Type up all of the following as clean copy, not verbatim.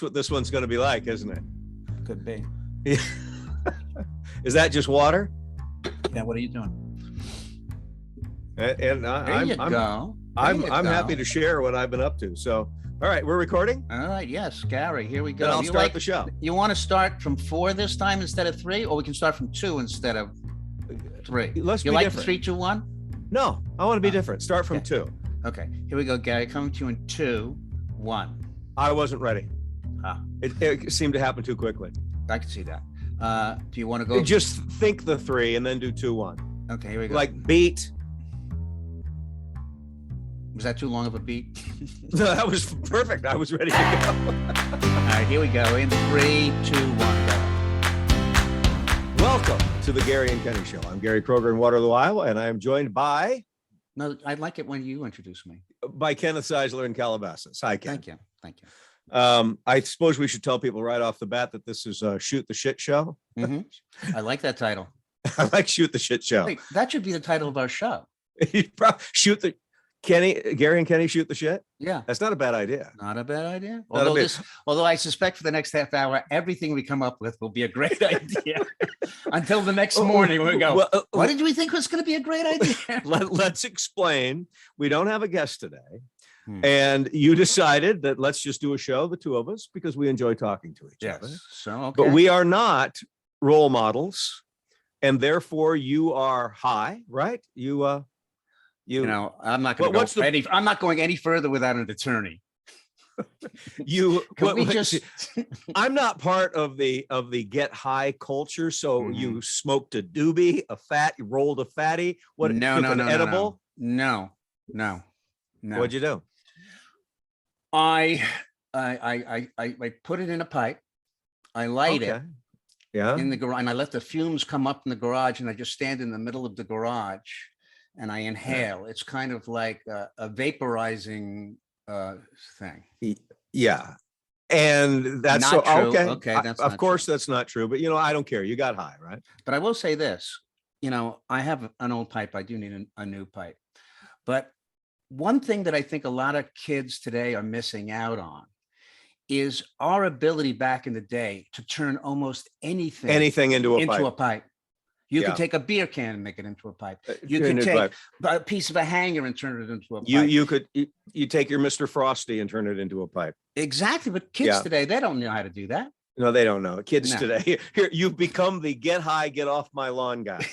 what this one's going to be like, isn't it? Could be. Is that just water? Yeah. What are you doing? And I'm happy to share what I've been up to. So, all right, we're recording. All right. Yes, Gary. Here we go. Then I'll start the show. You want to start from 4 this time instead of 3, or we can start from 2 instead of 3. Let's you be like different. 3, 2, 1? No, I want to be different. Start from 2. Okay. Here we go, Gary. Coming to you in 2, 1. I wasn't ready. Ah. It seemed to happen too quickly. I can see that. Do you want to go? Just think the 3 and then do 2, 1. Okay. Here we go. Like beat. Was that too long of a beat? No, that was perfect. I was ready to go. All right, here we go. In 3, 2, 1, go. Welcome to the Gary and Kenny Show. I'm Gary Kroger in Waterloo, Iowa, and I am joined by I like it when you introduce me. Kenneth Seisler in Calabasas. Hi, Ken. Thank you. I suppose we should tell people right off the bat that this is a Shoot the Shit Show. Mm-hmm. I like that title. I like Shoot the Shit Show. Wait, that should be the title of our show. Gary and Kenny Shoot the Shit. Yeah, that's not a bad idea. Not a bad idea. Although I suspect for the next half hour, everything we come up with will be a great idea. Until the next morning, we go. Well, what did we think was going to be a great idea? Let's explain. We don't have a guest today, and you decided that let's just do a show, the two of us, because we enjoy talking to each other. So, okay. But we are not role models, and therefore you are high, right? You know, I'm not going to go I'm not going any further without an attorney. I'm not part of the get high culture. So you smoked a doobie, you rolled a fatty. Edible? No. What'd you do? I put it in a pipe. I light it. Yeah. In the garage, and I let the fumes come up in the garage, and I just stand in the middle of the garage. And I inhale. It's kind of like a vaporizing thing. Yeah, and that's not true. Okay. Okay, of course that's not true. But I don't care. You got high, right? But I will say this. I have an old pipe. I do need a new pipe. But one thing that I think a lot of kids today are missing out on is our ability back in the day to turn almost anything into a pipe. You can take a beer can and make it into a pipe. You can take a piece of a hanger and turn it into a pipe. You take your Mr. Frosty and turn it into a pipe. Exactly. But kids today, they don't know how to do that. No, they don't know. Kids today, here you've become the get high, get off my lawn guy.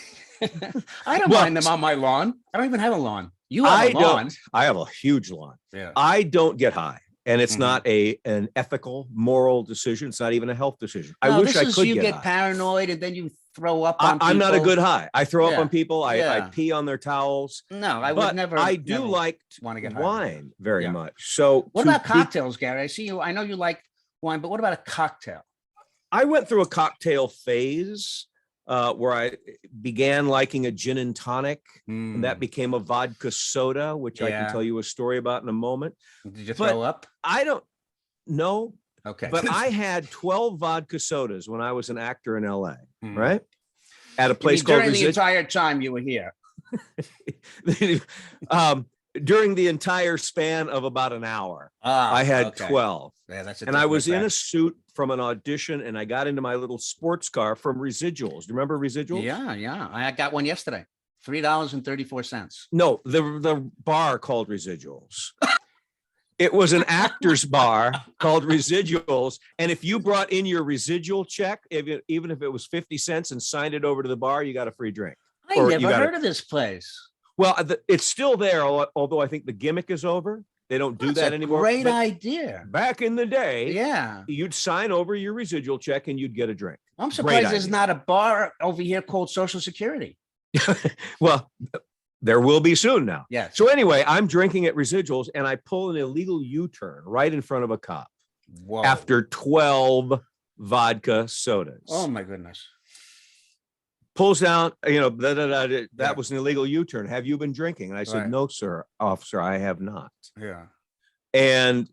I don't mind them on my lawn. I don't even have a lawn. You have a lawn. I have a huge lawn. Yeah. I don't get high. And it's not an ethical, moral decision. It's not even a health decision. I wish I could get high. Paranoid and then you throw up on people. I'm not a good high. I throw up on people. I pee on their towels. No, I would never. I do like wine very much. So what about cocktails, Gary? I see you. I know you like wine, but what about a cocktail? I went through a cocktail phase where I began liking a gin and tonic, and that became a vodka soda, which I can tell you a story about in a moment. Did you throw up? I don't know. Okay. But I had 12 vodka sodas when I was an actor in LA, right? At a place called during the entire time you were here. During the entire span of about an hour, I had 12. Yeah, and I was in a suit from an audition, and I got into my little sports car from Residuals. Do you remember Residuals? Yeah. I got one yesterday. $3.34. No, the bar called Residuals. It was an actor's bar called Residuals. And if you brought in your residual check, even if it was 50 cents and signed it over to the bar, you got a free drink. I never heard of this place. Well, it's still there, although I think the gimmick is over. They don't do that anymore. Great idea. Back in the day, you'd sign over your residual check and you'd get a drink. I'm surprised there's not a bar over here called Social Security. Well, there will be soon now. Yes. So anyway, I'm drinking at Residuals and I pull an illegal U-turn right in front of a cop. Whoa. After 12 vodka sodas. Oh my goodness. Pulls down, that was an illegal U-turn. Have you been drinking? And I said, no, sir, officer, I have not. Yeah. And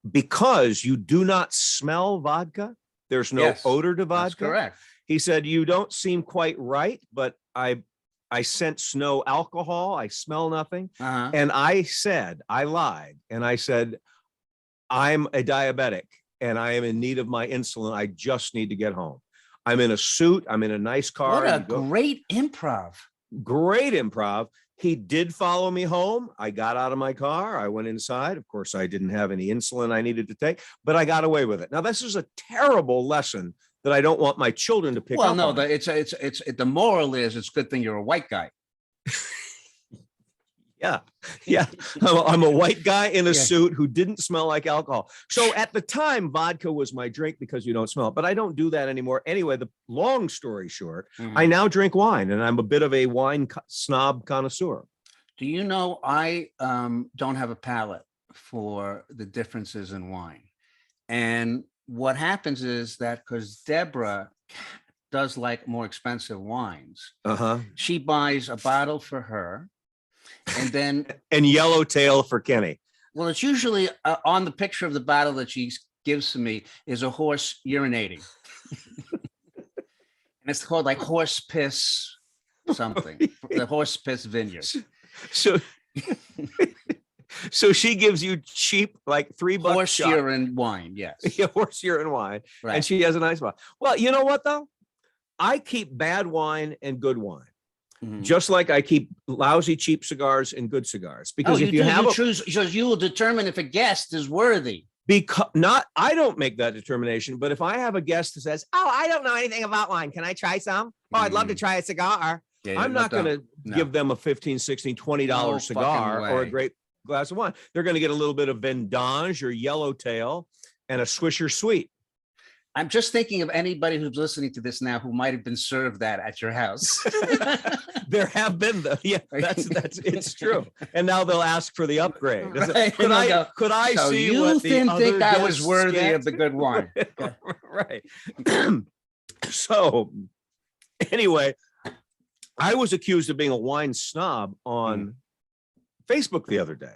because you do not smell vodka, there's no odor to vodka. That's correct. He said, you don't seem quite right, but I sense no alcohol. I smell nothing. And I lied. And I said, I'm a diabetic and I am in need of my insulin. I just need to get home. I'm in a suit. I'm in a nice car. What a great improv. Great improv. He did follow me home. I got out of my car. I went inside. Of course, I didn't have any insulin I needed to take, but I got away with it. Now, this is a terrible lesson that I don't want my children to pick up Well, no, on. the moral is it's a good thing you're a white guy. Yeah. I'm a white guy in a Yeah. suit who didn't smell like alcohol. So at the time, vodka was my drink because you don't smell it, but I don't do that anymore. Anyway, the long story short, I now drink wine, and I'm a bit of a wine snob connoisseur. Do you know I don't have a palate for the differences in wine? And what happens is that because Deborah does like more expensive wines, she buys a bottle for her. And then and yellowtail for Kenny. Well, it's usually on the picture of the bottle that she gives to me is a horse urinating. And it's called like horse piss something, the horse piss vineyard. So so she gives you cheap, like $3 horse shot. urine wine. Yes. Yeah, horse urine wine. Right. And she has a nice one. Well, you know what though? I keep bad wine and good wine. Just like I keep lousy, cheap cigars and good cigars, because if you have choose, because you will determine if a guest is worthy. Because I don't make that determination, but if I have a guest that says, "Oh, I don't know anything about wine. Can I try some? Oh, I'd love to try a cigar." Yeah, I'm not going to give them a $15, $16, $20 cigar or a great glass of wine. They're going to get a little bit of Vendange or Yellowtail and a Swisher Sweet. I'm just thinking of anybody who's listening to this now who might have been served that at your house. There have been it's true. And now they'll ask for the upgrade. Right. Could I so see you what didn't the think other I was guests worthy get? of the good wine? Right. So anyway, I was accused of being a wine snob on Facebook the other day.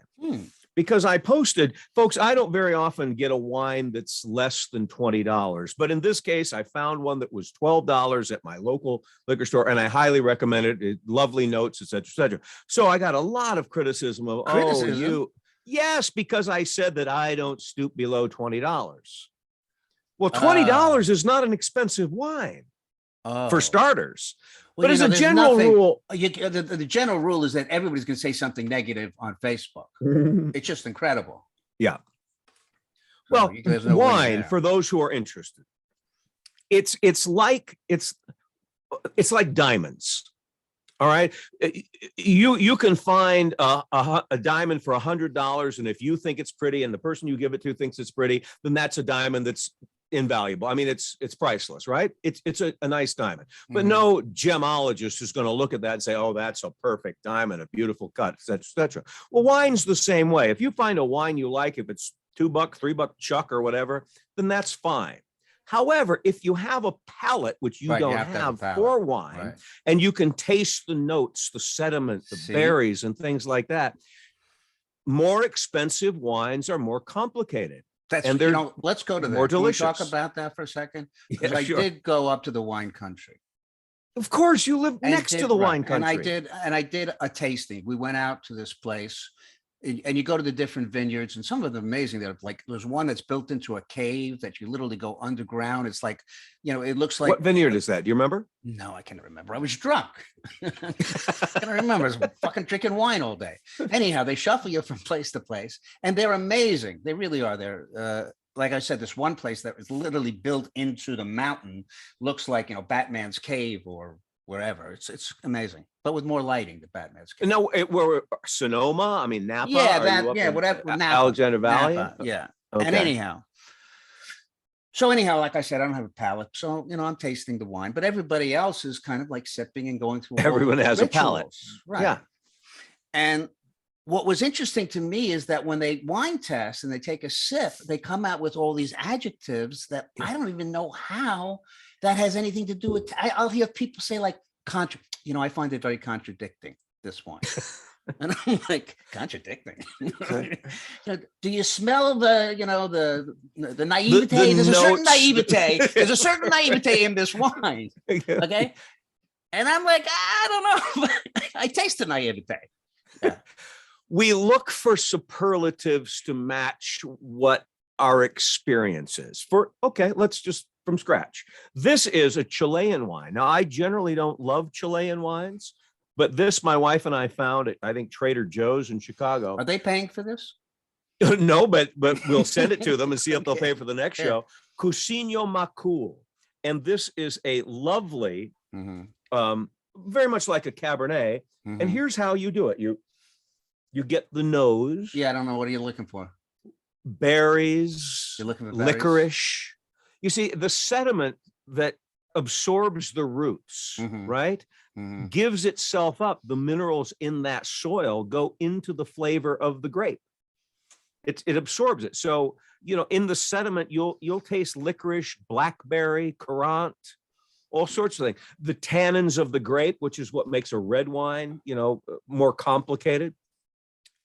Because I posted, folks, I don't very often get a wine that's less than $20. But in this case, I found one that was $12 at my local liquor store, and I highly recommend it. Lovely notes, et cetera, et cetera. So I got a lot of criticism of, yes, because I said that I don't stoop below $20. Well, $20 is not an expensive wine for starters. Well, but as a general rule, the general rule is that everybody's going to say something negative on Facebook. It's just incredible. Yeah. So well, wine, for those who are interested, it's like diamonds. All right. You can find a diamond for $100, and if you think it's pretty and the person you give it to thinks it's pretty, then that's a diamond that's invaluable. I mean, it's priceless, right? It's a nice diamond, but no gemologist is going to look at that and say, "Oh, that's a perfect diamond, a beautiful cut," etc., etc. Well, wine's the same way. If you find a wine you like, if it's $2, $3 chuck or whatever, then that's fine. However, if you have a palate, which you don't have for wine, and you can taste the notes, the sediment, the berries, and things like that, more expensive wines are more complicated. And let's go to that. More delicious. Can we talk about that for a second? Because I did go up to the wine country. Of course, you live next to the wine country. And I did a tasting. We went out to this place, and you go to the different vineyards, and some of them are amazing. They're like, there's one that's built into a cave that you literally go underground. It's like, it looks like. What vineyard is that? Do you remember? No, I can't remember. I was drunk. I can't remember. I was fucking drinking wine all day. Anyhow, they shuffle you from place to place, and they're amazing. They really are. They're like I said, this one place that was literally built into the mountain looks like Batman's cave or wherever. It's amazing, but with more lighting. The Batman's cave. No, we're Sonoma. I mean Napa. Whatever. Napa, Alexander Valley. Napa, yeah. Okay. And anyhow, like I said, I don't have a palate, so I'm tasting the wine, but everybody else is kind of like sipping and going through. Everyone has a palate, right? Yeah. And what was interesting to me is that when they wine test and they take a sip, they come out with all these adjectives that I don't even know how that has anything to do with. I'll hear people say like I find it very contradicting, this wine. And I'm like, contradicting. Do you smell the naivete? There's a certain naivete. There's a certain naivete in this wine. Okay. And I'm like, I don't know. I taste the naivete. Yeah. We look for superlatives to match what our experiences let's just from scratch. This is a Chilean wine. Now, I generally don't love Chilean wines, but this, my wife and I found at, I think, Trader Joe's in Chicago. Are they paying for this? No, but we'll send it to them and see if they'll pay for the next show. Cusino Macul. And this is a lovely, very much like a Cabernet. And here's how you do it. You get the nose. Yeah, I don't know. What are you looking for? Berries, You're looking for licorice. You see, the sediment that absorbs the roots, right? Gives itself up. The minerals in that soil go into the flavor of the grape. It absorbs it. So, in the sediment, you'll taste licorice, blackberry, currant, all sorts of things. The tannins of the grape, which is what makes a red wine, more complicated.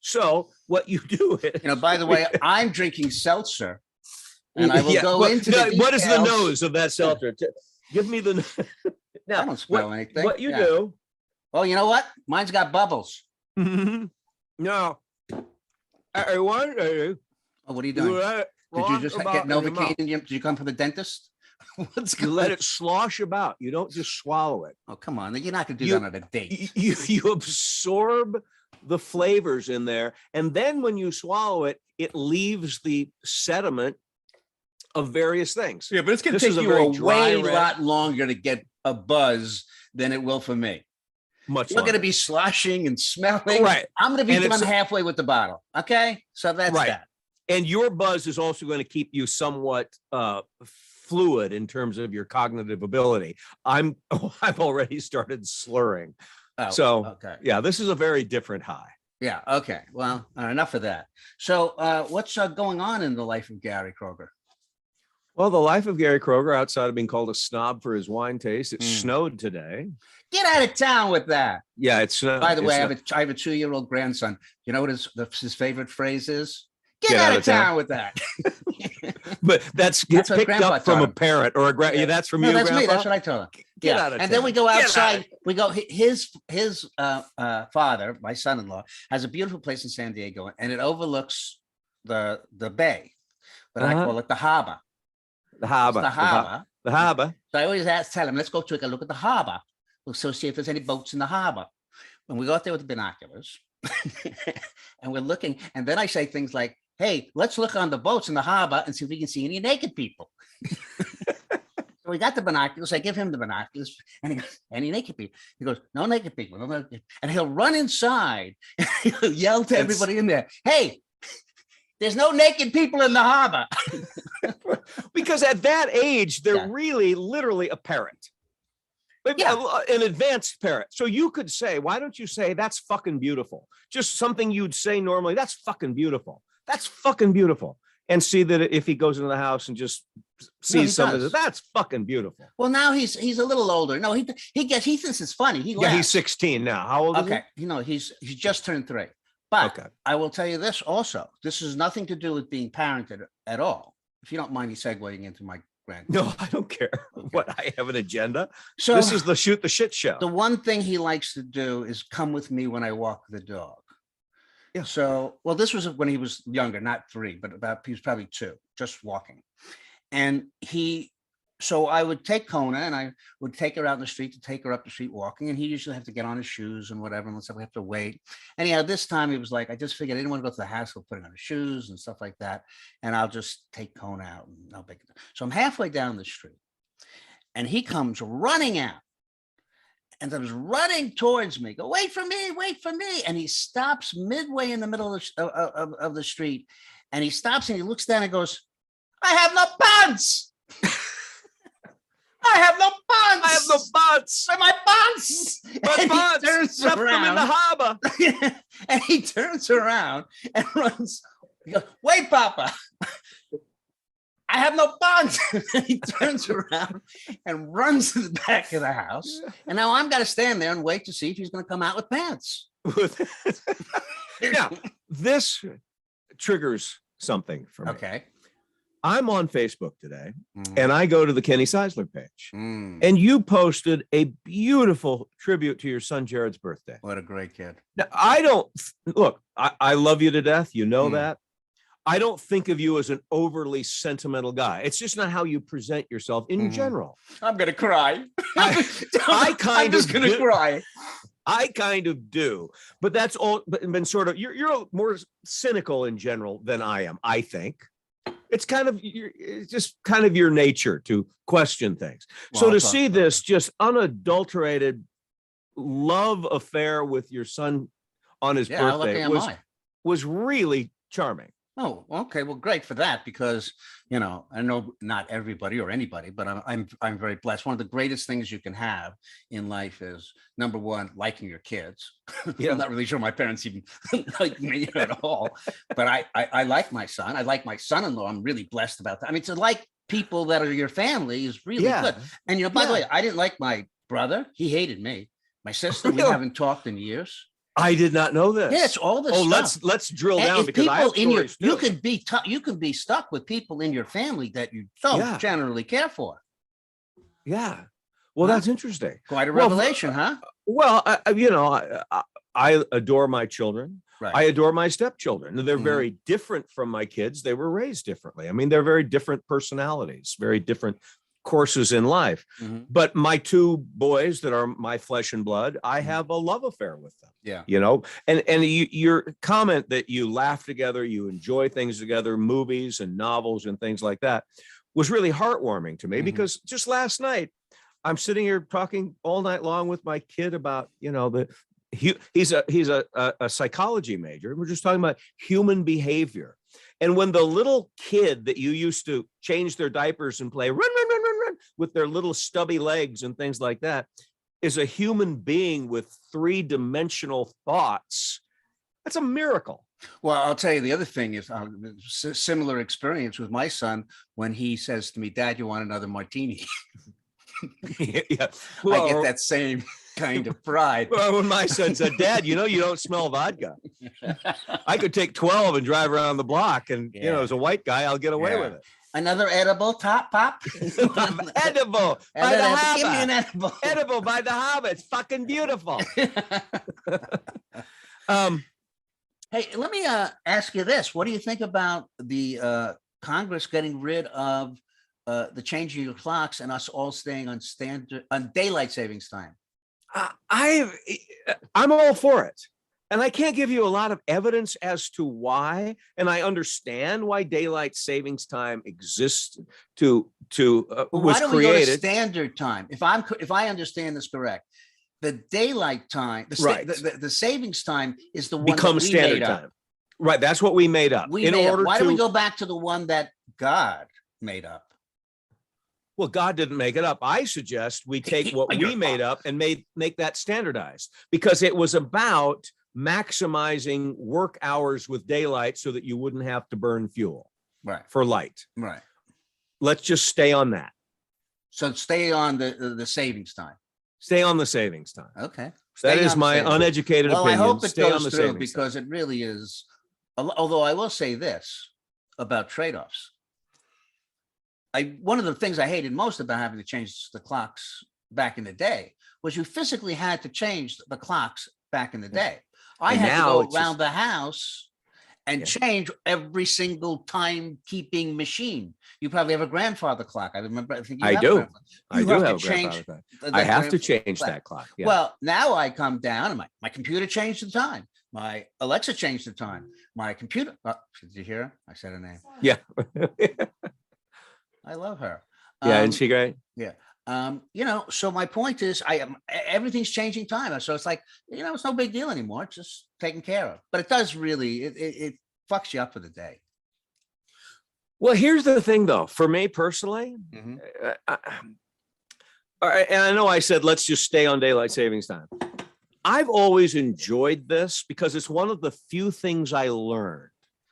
So what you do is, by the way, I'm drinking seltzer, and I will go into the what is the details. nose of that seltzer? Give me the. Now, I don't smell anything. What you do? Oh, you know what? Mine's got bubbles. No, I wonder. Oh, what are you doing? Did you just get Novocaine? Did you come from the dentist? You let it slosh about. You don't just swallow it. Oh, come on. You're not going to do that on a date. You absorb the flavors in there. And then when you swallow it, it leaves the sediment of various things. Yeah, but it's going to take you a way lot longer to get a buzz than it will for me. Much You're going to be sloshing and smelling. Right. I'm going to be done halfway with the bottle. Okay. So that's that. And your buzz is also going to keep you somewhat fluid in terms of your cognitive ability. I've already started slurring. Yeah, this is a very different high. Yeah. Okay. Well, enough of that. So what's going on in the life of Gary Kroger? Well, the life of Gary Kroger, outside of being called a snob for his wine taste, it snowed today. Get out of town with that. Yeah, it's snowed. By the way, I have a 2-year-old grandson. You know what his favorite phrase is? Get out of town with that. But that's picked up from a parent or a grand. Yeah, that's from you. That's Grandpa? me. That's what I told him. Get out of town. And then we go outside. We go. His father, my son-in-law, has a beautiful place in San Diego, and it overlooks the bay, but I call it the harbor. The harbor. The harbor. The harbor. So I always tell him, let's go take a look at the harbor. We'll see if there's any boats in the harbor. And we go out there with the binoculars, and we're looking. And then I say things like, hey, let's look on the boats in the harbor and see if we can see any naked people. So we got the binoculars. I give him the binoculars, and he goes, any naked people? He goes, no naked people. No naked. And he'll run inside and he'll yell to everybody in there, hey, there's no naked people in the harbor. Because at that age, they're really literally a parent. An advanced parent. So you could say, why don't you say that's fucking beautiful? Just something you'd say normally. That's fucking beautiful. That's fucking beautiful. And see that if he goes into the house and just sees something, that's fucking beautiful. Well, now he's a little older. No, he thinks it's funny. He's 16 now. How old is he? Okay, he's just turned 3. But I will tell you this also. This has nothing to do with being parented at all. If you don't mind me segueing into my grandkids. No, I don't care. Okay. What, I have an agenda? So this is the shoot the shit show. The one thing he likes to do is come with me when I walk the dog. Yeah. So, well, this was when he was younger, not 3, but he was probably 2, just walking. And so I would take Kona and I would take her out in the street to take her up the street walking. And he usually have to get on his shoes and whatever. And so we have to wait. Anyhow, this time he was like, I just figured I didn't want to go to the hassle of putting on his shoes and stuff like that. And I'll just take Kona out and no big deal. So I'm halfway down the street and he comes running out. And I was running towards me. Go, wait for me, wait for me. And he stops midway in the middle of the street. And he stops and he looks down and goes, I have no pants. I have no pants. I have no pants. My pants. My pants. Left them in the harbor. And he turns around and runs. He goes, wait, Papa. I have no pants. And he turns around and runs to the back of the house. And now I'm got to stand there and wait to see if he's going to come out with pants. Now, this triggers something for me. Okay. I'm on Facebook today and I go to the Kenny Seisler page and you posted a beautiful tribute to your son Jared's birthday. What a great kid. Now, I love you to death. You know that. I don't think of you as an overly sentimental guy. It's just not how you present yourself in general. I'm gonna cry. I I'm just gonna cry. I kind of do, but that's all been sort of, you're more cynical in general than I am, I think. It's just kind of your nature to question things. Well, So to see this just unadulterated love affair with your son on his birthday was really charming. Oh, okay. Well, great for that, because, you know, I know not everybody or anybody, but I'm very blessed. One of the greatest things you can have in life is, number one, liking your kids. Yeah. I'm not really sure my parents even like me at all, but I like my son. I like my son-in-law. I'm really blessed about that. I mean, to like people that are your family is really good. And, you know, by the way, I didn't like my brother. He hated me. My sister, we haven't talked in years. I did not know this. Yeah, it's all this stuff. Let's drill down, because I have stories too. You can be stuck with people in your family that you don't generally care for. Yeah. Well, that's interesting. Quite a revelation, huh? Well, I adore my children. Right. I adore my stepchildren. They're very different from my kids. They were raised differently. I mean, they're very different personalities, very different courses in life. But my two boys that are my flesh and blood, I have a love affair with them. Yeah. You know, and your comment that you laugh together, you enjoy things together, movies and novels and things like that, was really heartwarming to me, because just last night I'm sitting here talking all night long with my kid about, you know, he's a psychology major. We're just talking about human behavior. And when the little kid that you used to change their diapers and play run with their little stubby legs and things like that is a human being with three-dimensional thoughts, that's a miracle. Well, I'll tell you, the other thing is similar experience with my son when he says to me, "Dad, you want another martini?" Yeah. Well, I get that same kind of pride. Well, when my son said, "Dad, you know, you don't smell vodka." I could take 12 and drive around the block, and you know, as a white guy, I'll get away with it. Another edible, top pop. Edible by the harbor. Give me an edible. Edible by the harbor. It's fucking beautiful. Hey, let me ask you this. What do you think about the Congress getting rid of the changing of clocks and us all staying on daylight savings time? I'm all for it. And I can't give you a lot of evidence as to why. And I understand why daylight savings time exists was why don't created. We go to standard time? If I understand this correct, the daylight time, the savings time is the one becomes standard time. Right. That's what we made up. Why don't we go back to the one that God made up? Well, God didn't make it up. I suggest we take what we made up and make that standardized, because it was about maximizing work hours with daylight so that you wouldn't have to burn fuel for light. Right. Let's just stay on that. So stay on the savings time. Stay on the savings time. Okay. That is my uneducated opinion. Well, I hope it Stay goes on the through, because it really is. Although I will say this about trade-offs. One of the things I hated most about having to change the clocks back in the day was you physically had to change the clocks back in the day. I had to go around the house and change every single timekeeping machine. You probably have a grandfather clock. I remember. I think I do. I do have a grandfather clock. I have to change that clock. Yeah. Well, now I come down and my computer changed the time. My Alexa changed the time. My computer. Oh, did you hear her? I said her name. Yeah. I love her. Yeah, isn't she great? Yeah. You know, so my point is everything's changing time. So it's like, you know, it's no big deal anymore. It's just taken care of. But it does really, it fucks you up for the day. Well, here's the thing though, for me personally, all right, and I know I said, let's just stay on daylight savings time. I've always enjoyed this because it's one of the few things I learned.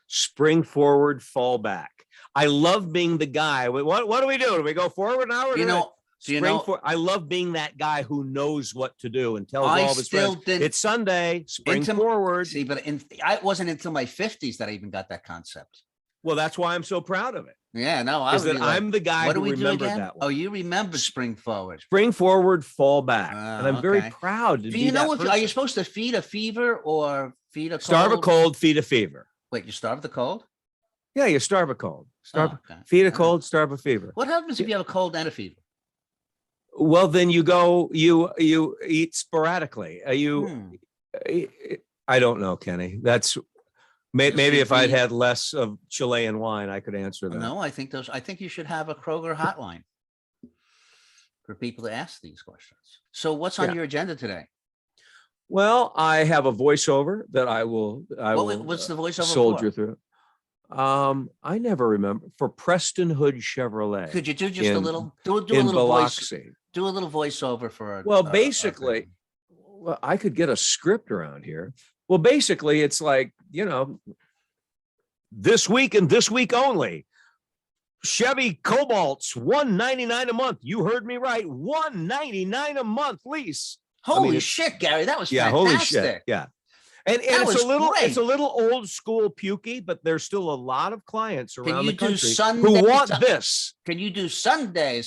Spring forward, fall back. I love being the guy. What do we do? Do we go forward now? I love being that guy who knows what to do and tells all of his friends, it's Sunday, spring forward. See, but it wasn't until my 50s that I even got that concept. Well, that's why I'm so proud of it. Yeah, no, I'm the guy who remembered that one. Oh, you remember spring forward. Spring forward, fall back. And I'm very proud to be that. Do you know are you supposed to feed a fever or feed a cold? Starve a cold, feed a fever. Wait, you starve the cold? Yeah, you starve a cold. Oh, okay. Feed a All right. cold, starve a fever. What happens if you have a cold and a fever? Well, then you eat sporadically. I don't know, Kenny. That's maybe if I'd had less of Chilean wine, I could answer that. No, I think you should have a Kroger hotline for people to ask these questions. So what's on your agenda today? Well, I have a voiceover that I will What's the voiceover soldier for? through. I never remember, for Preston Hood Chevrolet. Could you do just a little do a in little voice? Biloxi. Do a little voiceover for Well, basically, well, I could get a script around here. Well, basically, it's like, this week and this week only. Chevy Cobalt's $199 a month. You heard me right. $199 a month lease. Holy shit, Gary, that was fantastic. Holy shit. Yeah. And it's a little old school pukey, but there's still a lot of clients around the country who want this. Can you do Sunday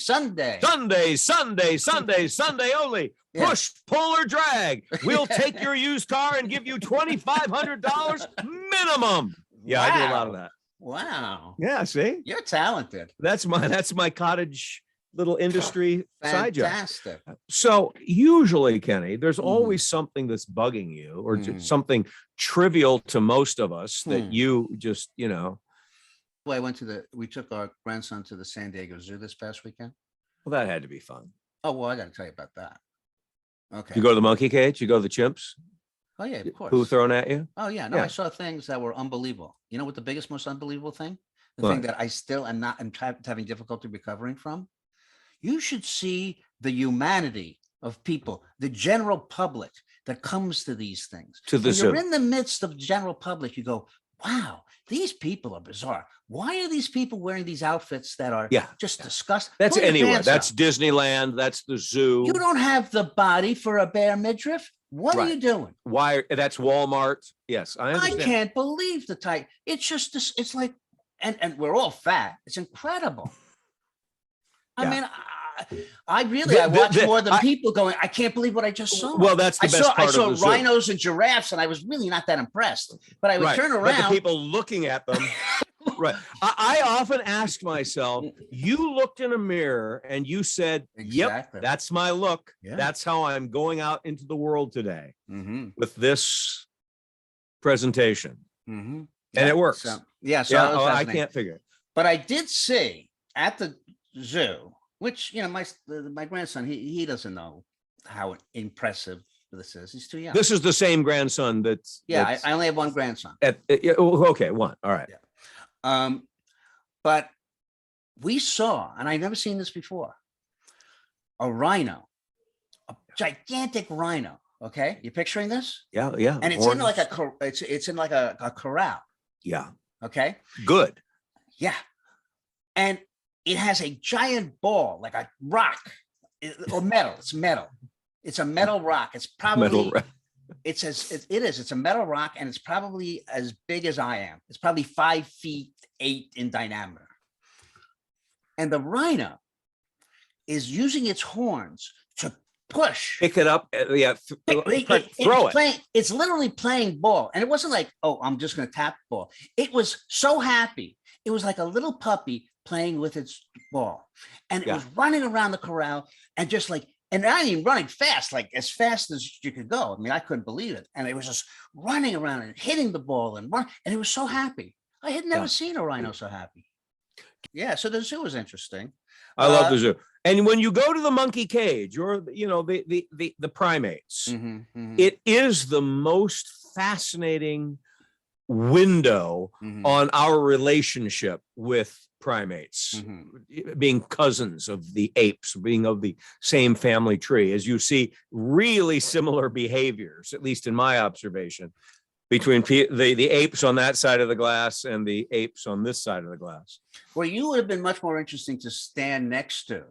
only? Yeah. Push, pull, or drag. We'll take your used car and give you $2,500 minimum. Yeah, wow. I do a lot of that. Wow. Yeah, see? You're talented. That's my cottage little industry side job. Fantastic. So usually, Kenny, there's always something that's bugging you or something trivial to most of us that you just, Well, we took our grandson to the San Diego Zoo this past weekend. Well, that had to be fun. Oh, well, I got to tell you about that. Okay. You go to the monkey cage? You go to the chimps? Oh, yeah, of course. Who thrown at you? Oh, yeah. No, I saw things that were unbelievable. You know what the biggest, most unbelievable thing? The thing that I still am having difficulty recovering from? You should see the humanity of people, the general public that comes to these things. To the zoo. You're in the midst of the general public. You go, wow, these people are bizarre. Why are these people wearing these outfits that are just disgusting? That's anywhere. That's Disneyland. That's the zoo. You don't have the body for a bare midriff. What are you doing? Why? That's Walmart. Yes, I understand. I can't believe the type. It's just this. It's like, and we're all fat. It's incredible. I mean, I watch more than people going, I can't believe what I just saw. Well, that's the best part of the zoo. I saw rhinos and giraffes, and I was really not that impressed. But I would turn around. But the people looking at them. Right. I often ask myself, you looked in a mirror and you said, yep, that's my look. Yeah. That's how I'm going out into the world today with this presentation. And it works. So I can't figure it. But I did see at the zoo, which, my grandson, he doesn't know how impressive this is. He's too young. This is the same grandson that's. I only have one grandson. Okay, one. All right. Yeah. But we saw, and I've never seen this before, a rhino, a gigantic rhino. Okay, you picturing this? Yeah. And it's in like a corral. Yeah. Okay. Good. Yeah. And it has a giant ball, like a rock, or metal. It's metal. It's a metal rock. It's probably. It's a metal rock, and it's probably as big as I am. It's probably 5'8" in diameter. And the rhino is using its horns to pick it up. Throw it. It's literally playing ball. And it wasn't like, oh, I'm just going to tap the ball. It was so happy. It was like a little puppy playing with its ball. And it was running around the corral and just like, and not even running fast, like as fast as you could go. I mean, I couldn't believe it. And it was just running around and hitting the ball and it was so happy. I had never seen a rhino so happy. Yeah, so the zoo was interesting. I love the zoo. And when you go to the monkey cage or the primates, it is the most fascinating window on our relationship with primates, being cousins of the apes, being of the same family tree, as you see really similar behaviors, at least in my observation, between the apes on that side of the glass and the apes on this side of the glass. Well, you would have been much more interesting to stand next to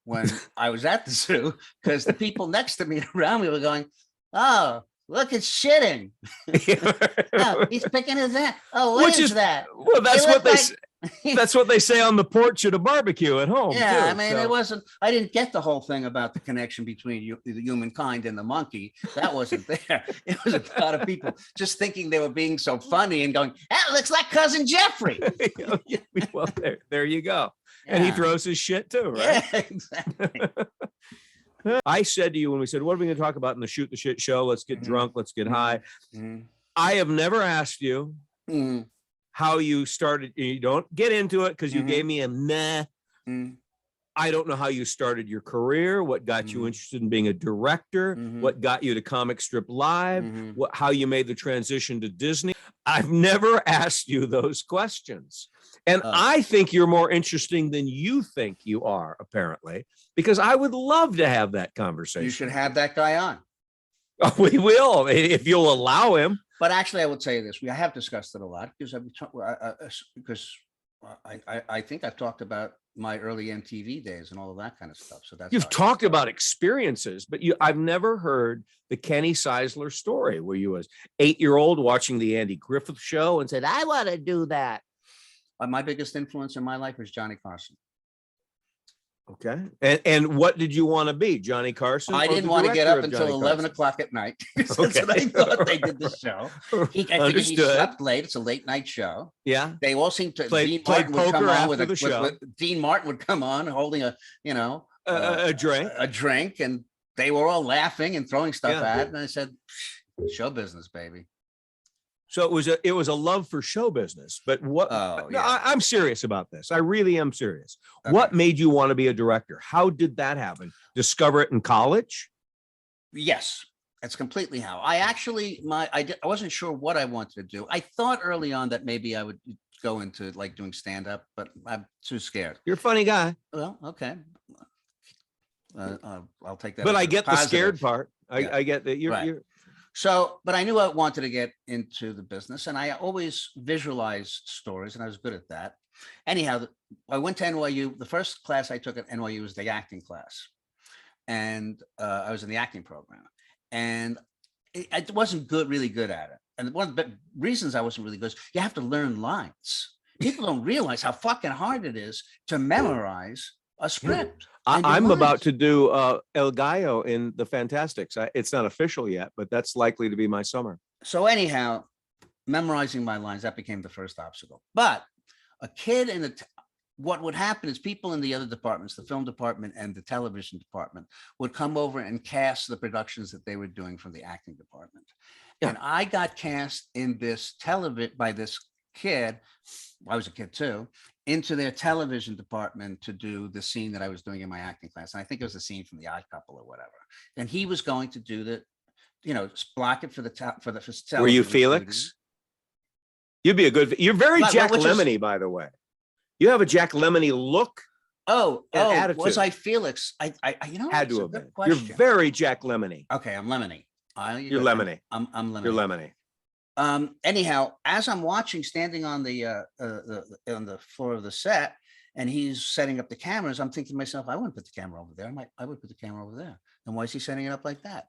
when I was at the zoo, because the people next to me and around me were going, oh, look, it's shitting. Oh, he's picking his ass. Oh, what is that? Well, that's what they That's what they say on the porch at a barbecue at home. Yeah, too, I mean, so. it wasn't, I didn't get the whole thing about the connection between the humankind and the monkey. That wasn't there. It was a lot of people just thinking they were being so funny and going, that looks like Cousin Jeffrey. Well, there you go. And he Yeah. throws his shit too, right? Yeah, exactly. I said to you when we said, what are we going to talk about in the Shoot the Shit show? Let's get drunk. Let's get high. Mhm. I have never asked you Mhm. how you started. You don't get into it because you gave me a nah. Mhm. I don't know how you started your career, what got you interested in being a director, what got you to Comic Strip Live, how you made the transition to Disney. I've never asked you those questions. And I think you're more interesting than you think you are, apparently, because I would love to have that conversation. You should have that guy on. Oh, we will, if you'll allow him. But actually, I would say this: I have discussed it a lot because I think I've talked about my early MTV days and all of that kind of stuff. So that's You've talked about experiences, but I've never heard the Kenny Seisler story where you was 8-year-old watching the Andy Griffith show and said, "I want to do that." My biggest influence in my life was Johnny Carson. Okay. And what did you want to be, Johnny Carson? I didn't want to get up until 11 o'clock at night. That's what I thought they did the show. I think he slept late. It's a late night show. Yeah. They all seem to. Dean Martin would come on with Dean Martin would come on holding a drink, and they were all laughing and throwing stuff at. And I said, "Show business, baby." So it was a love for show business, but what? I'm serious about this. I really am serious. Okay. What made you want to be a director? How did that happen? Discover it in college? Yes, that's completely how. I wasn't sure what I wanted to do. I thought early on that maybe I would go into like doing stand up, but I'm too scared. You're a funny guy. Well, okay. I'll take that. But I get the scared part. I get that you're. So, but I knew I wanted to get into the business, and I always visualized stories, and I was good at that. Anyhow, I went to NYU. The first class I took at NYU was the acting class, and I was in the acting program, and I wasn't really good at it. And one of the reasons I wasn't really good is you have to learn lines. People don't realize how fucking hard it is to memorize a script. I'm about to do El Gallo in the Fantastics. It's not official yet, but that's likely to be my summer. So anyhow, memorizing my lines, that became the first obstacle. But a kid in what would happen is people in the other departments, the film department and the television department, would come over and cast the productions that they were doing from the acting department. Yeah. And I got cast in this by this kid. I was a kid too, into their television department to do the scene that I was doing in my acting class. And I think it was a scene from The Odd Couple or whatever. And he was going to do the, block it for the television. Were you Felix? Studio. You'd be a good, you're very Jack Lemony, by the way. You have a Jack Lemony look. Attitude. Was I Felix? I had to have been. You're very Jack Lemony. Okay, I'm Lemony. You're Lemony. I'm Lemony. You're Lemony. Anyhow, as I'm watching, standing on the floor of the set, and he's setting up the cameras, I'm thinking to myself, I wouldn't put the camera over there. I would put the camera over there. And why is he setting it up like that?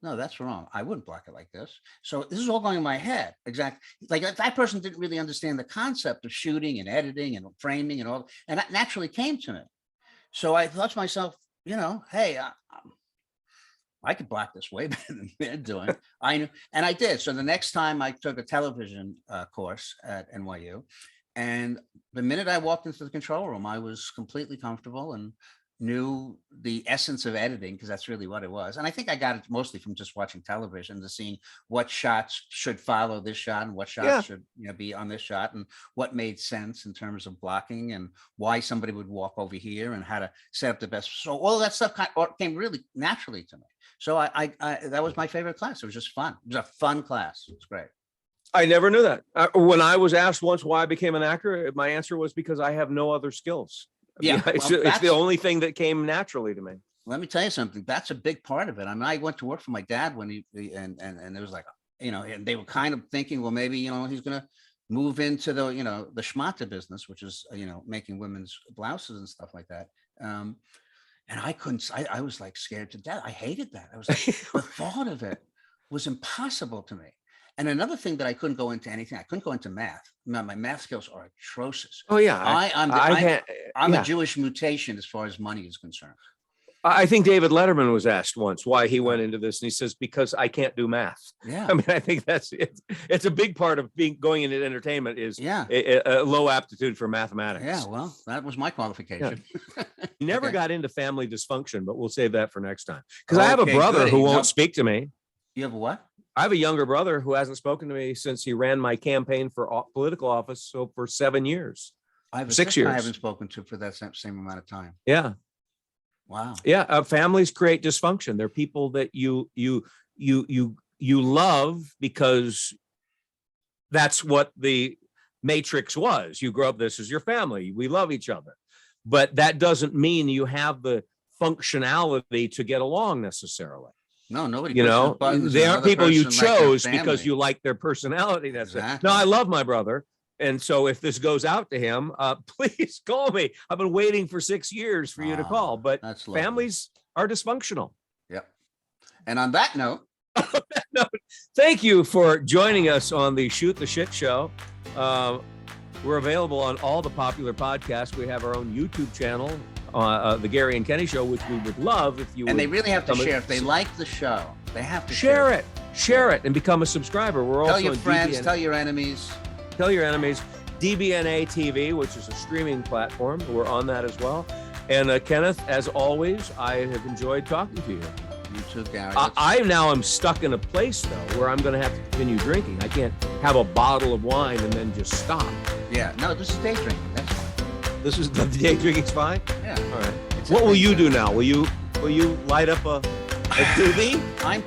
No, that's wrong. I wouldn't block it like this. So this is all going in my head. Exactly. Like that person didn't really understand the concept of shooting and editing and framing and all, and that naturally came to me. So I thought to myself, hey, I could block this way better than they're doing. I knew, and I did. So the next time I took a television course at NYU, and the minute I walked into the control room, I was completely comfortable and knew the essence of editing, because that's really what it was. And I think I got it mostly from just watching television, to seeing what shots should follow this shot and what shots should be on this shot, and what made sense in terms of blocking and why somebody would walk over here and how to set up the best. So all that stuff came really naturally to me. So I that was my favorite class. It was just fun. It was a fun class. It was great. I never knew that. When I was asked once why I became an actor, my answer was because I have no other skills. Yeah, it's the only thing that came naturally to me. Let me tell you something. That's a big part of it. I mean, I went to work for my dad when and it was like, and they were kind of thinking, well, maybe, he's going to move into the, the schmata business, which is, making women's blouses and stuff like that. And I couldn't, I was like scared to death. I hated that. I was like, the thought of it was impossible to me. And another thing that I couldn't go into anything, I couldn't go into math. My math skills are atrocious. Oh yeah. I'm yeah. a Jewish mutation as far as money is concerned. I think David Letterman was asked once why he went into this, and he says, because I can't do math. Yeah. I mean, I think that's it. It's a big part of going into entertainment is a low aptitude for mathematics. Yeah, well, that was my qualification. He never got into family dysfunction, but we'll save that for next time. Because I have a brother who won't speak to me. You have a what? I have a younger brother who hasn't spoken to me since he ran my campaign for political office. So for 7 years. I have 6 years. I haven't spoken to for that same amount of time. Yeah. Wow. Yeah. Families create dysfunction. They're people that you love because that's what the matrix was. You grow up, this is your family. We love each other. But that doesn't mean you have the functionality to get along necessarily. No, nobody. You know, they aren't people you chose because you like their personality. That's exactly. it. No, I love my brother. And so if this goes out to him, please call me. I've been waiting for 6 years for you to call, but families are dysfunctional. Yep. And on that note, thank you for joining us on the Shoot the Shit Show. We're available on all the popular podcasts. We have our own YouTube channel, the Gary and Kenny Show, which we would love if you. And they really have to share. If they like the show, they have to share it. Share it and become a subscriber. We're also tell your friends, tell your enemies. Tell your enemies. DBNA TV, which is a streaming platform. We're on that as well. And Kenneth, as always, I have enjoyed talking to you. You too, Gary. I now am stuck in a place, though, where I'm going to have to continue drinking. I can't have a bottle of wine and then just stop. Yeah, no, this is day drinking. That's fine. This is the day drinking's fine? Yeah. All right. What will you do now? Will you light up a doobie? I'm